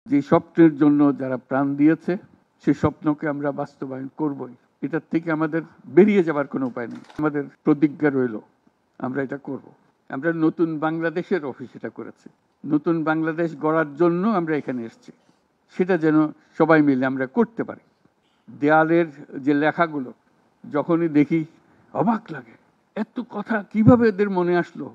যে স্বপ্নের জন্য যারা প্রাণ দিয়েছে সেই স্বপ্নকে আমরা বাস্তবায়ন করবই। এটার থেকে আমাদের বেরিয়ে যাবার কোনো উপায় নেই। আমাদের প্রতিজ্ঞা রইল আমরা এটা করব। আমরা নতুন বাংলাদেশের অফিস এটা করেছি। নতুন বাংলাদেশ গড়ার জন্য আমরা এখানে এসেছি। সেটা যেন সবাই মিলে আমরা করতে পারি। দেয়ালের যে লেখাগুলো যখনই দেখি অবাক লাগে, এত কথা কিভাবে এদের মনে আসলো।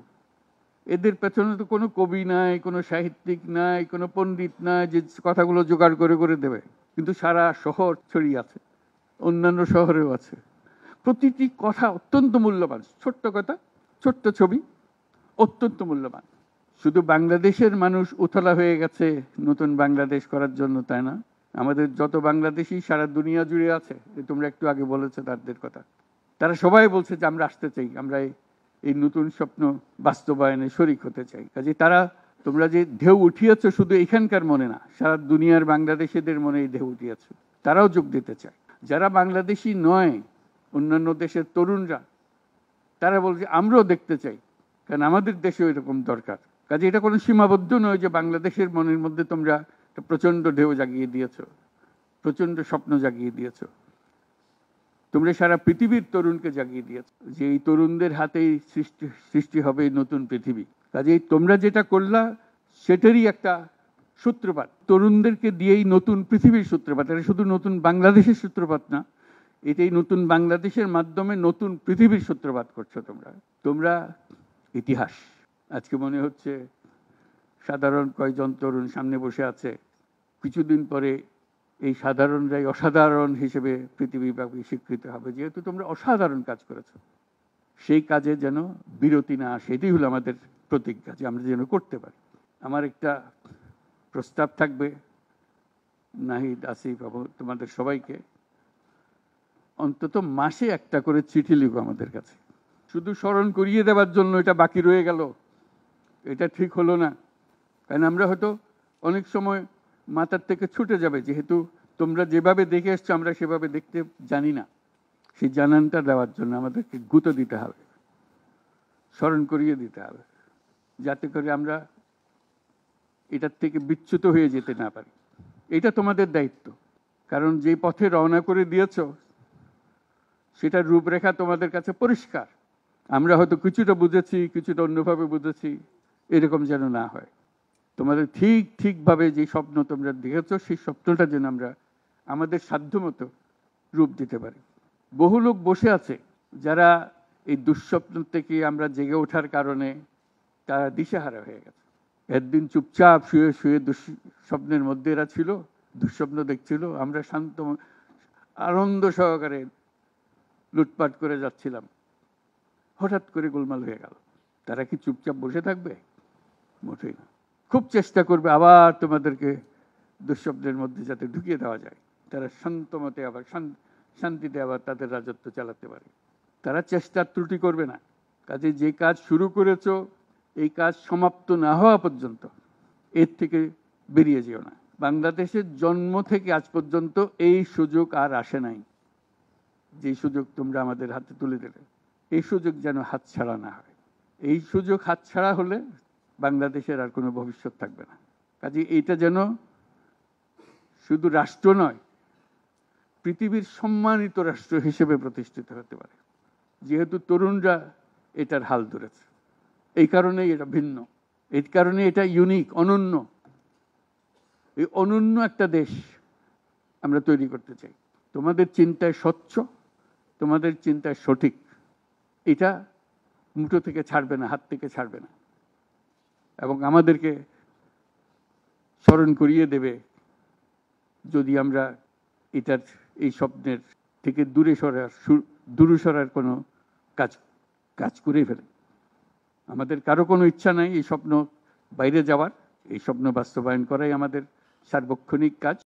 এদের পেছনে তো কোনো কবি নাই, কোনো সাহিত্যিক নাই, কোনো পণ্ডিত নাই যে কথাগুলো জোগাড় করে করে দেবে। কিন্তু সারা শহর ছড়িয়ে আছে, অন্যান্য শহরেও আছে। প্রতিটি কথা অত্যন্ত মূল্যবান। ছোট্ট কথা, ছোট্ট ছবি, অত্যন্ত মূল্যবান। শুধু বাংলাদেশের মানুষ উতলা হয়ে গেছে নতুন বাংলাদেশ করার জন্য, তাই না? আমাদের যত বাংলাদেশি সারা দুনিয়া জুড়ে আছে, তোমরা একটু আগে বলেছো তাদের কথা, তারা সবাই বলছে যে আমরা আসতে চাই, আমরা এই নতুন স্বপ্ন বাস্তবায়নে শরিক হতে চাই। কাজে তারা, তোমরা যে ঢেউ উঠিয়েছ শুধু এখানকার মনে না, সারা দুনিয়ার বাংলাদেশিদের মনে এই ঢেউ উঠিয়েছে, তারাও যোগ দিতে চায়। যারা বাংলাদেশি নয়, অন্যান্য দেশের তরুণরা, তারা বলছে আমরাও দেখতে চাই, কারণ আমাদের দেশেও এরকম দরকার। কাজে এটা কোনো সীমাবদ্ধ নয় যে বাংলাদেশের মনের মধ্যে তোমরা প্রচন্ড ঢেউ জাগিয়ে দিয়েছ, প্রচন্ড স্বপ্ন জাগিয়ে দিয়েছ। তোমরা সারা পৃথিবীর তরুণকে জাগিয়ে দিয়েছ যে এই তরুণদের হাতেই সৃষ্টি হবে নতুন পৃথিবী। কাজেই তোমরা যেটা করলা সেটারই একটা সূত্রপাত, তরুণদেরকে দিয়েই নতুন পৃথিবীর সূত্রপাত। এটা শুধু নতুন বাংলাদেশের সূত্রপাত না, এটাই নতুন বাংলাদেশের মাধ্যমে নতুন পৃথিবীর সূত্রপাত করছো তোমরা। তোমরা ইতিহাস। আজকে মনে হচ্ছে সাধারণ কয়েকজন তরুণ সামনে বসে আছে, কিছুদিন পরে এই সাধারণরাই অসাধারণ হিসেবে পৃথিবীব্যাপী স্বীকৃত হবে, যেহেতু তোমরা অসাধারণ কাজ করেছো। সেই কাজে যেন বিরতি না আসে, এটাই হলো আমাদের প্রতিজ্ঞা, যে আমরা যেন করতে পারি। আমার একটা প্রস্তাব থাকবে, নাহিদ, আসিফ, তোমাদের সবাইকে অন্তত মাসে একটা করে চিঠি লিখো আমাদের কাছে। শুধু স্মরণ করিয়ে দেওয়ার জন্য এটা বাকি রয়ে গেল, এটা ঠিক হলো না। কারণ আমরা হয়তো অনেক সময় মাথার থেকে ছুটে যাবে, যেহেতু তোমরা যেভাবে দেখে এসছো আমরা সেভাবে দেখতে জানি না। সেই জানানটা দেওয়ার জন্য আমাদেরকে গুঁতো দিতে হবে, স্মরণ করিয়ে দিতে হবে, যাতে করে আমরা এটার থেকে বিচ্যুত হয়ে যেতে না পারি। এটা তোমাদের দায়িত্ব, কারণ যে পথে রওনা করে দিয়েছ সেটার রূপরেখা তোমাদের কাছে পরিষ্কার। আমরা হয়তো কিছুটা বুঝেছি, কিছুটা অন্যভাবে বুঝেছি, এরকম যেন না হয়। তোমাদের ঠিকভাবে যে স্বপ্ন তোমরা দেখেছ সেই স্বপ্নটা যেন আমরা আমাদের সাধ্যমতো রূপ দিতে পারি। বহু লোক বসে আছে যারা এই দুঃস্বপ্ন থেকে আমরা জেগে ওঠার কারণে তারা দিশেহারা হয়ে গেছে। একদিন চুপচাপ শুয়ে শুয়ে দুঃস্বপ্নের মধ্যে এরা ছিল, দুঃস্বপ্ন দেখছিল, আমরা শান্ত আনন্দ সহকারে লুটপাট করে যাচ্ছিলাম, হঠাৎ করে গোলমাল হয়ে গেল। তারা কি চুপচাপ বসে থাকবে? মোটেই না। খুব চেষ্টা করবে আবার তোমাদেরকে দুঃস্বপ্নের মধ্যে যাতে ঢুকিয়ে দেওয়া যায়, তারা শান্তমতে আবার শান্তিতে আবার তাদের রাজত্ব চালাতে পারে। তারা চেষ্টার ত্রুটি করবে না। কাজে যে কাজ শুরু করেছো এই কাজ সমাপ্ত না হওয়া পর্যন্ত এর থেকে বেরিয়ে যেও না। বাংলাদেশের জন্ম থেকে আজ পর্যন্ত এই সুযোগ আর আসে নাই, যে সুযোগ তোমরা আমাদের হাতে তুলে দিলে। এই সুযোগ যেন হাতছাড়া না হয়। এই সুযোগ হাতছাড়া হলে বাংলাদেশের আর কোনো ভবিষ্যৎ থাকবে না। কাজে এইটা যেন শুধু রাষ্ট্র নয়, পৃথিবীর সম্মানিত রাষ্ট্র হিসেবে প্রতিষ্ঠিত হতে পারে, যেহেতু তরুণরা এটার হাল ধরেছে। এই কারণেই এটা ভিন্ন, এই কারণে এটা ইউনিক, অনন্য। এই অনন্য একটা দেশ আমরা তৈরি করতে চাই। তোমাদের চিন্তায় স্বচ্ছ, তোমাদের চিন্তায় সঠিক, এটা মুঠো থেকে ছাড়বে না, হাত থেকে ছাড়বে না, এবং আমাদেরকে স্মরণ করিয়ে দেবে যদি আমরা এটার এই স্বপ্নের থেকে দূরে সরার কোনো কাজ করে ফেলে। আমাদের কারো কোনো ইচ্ছা নাই এই স্বপ্ন বাইরে যাওয়ার, এই স্বপ্ন বাস্তবায়ন করাই আমাদের সার্বক্ষণিক কাজ।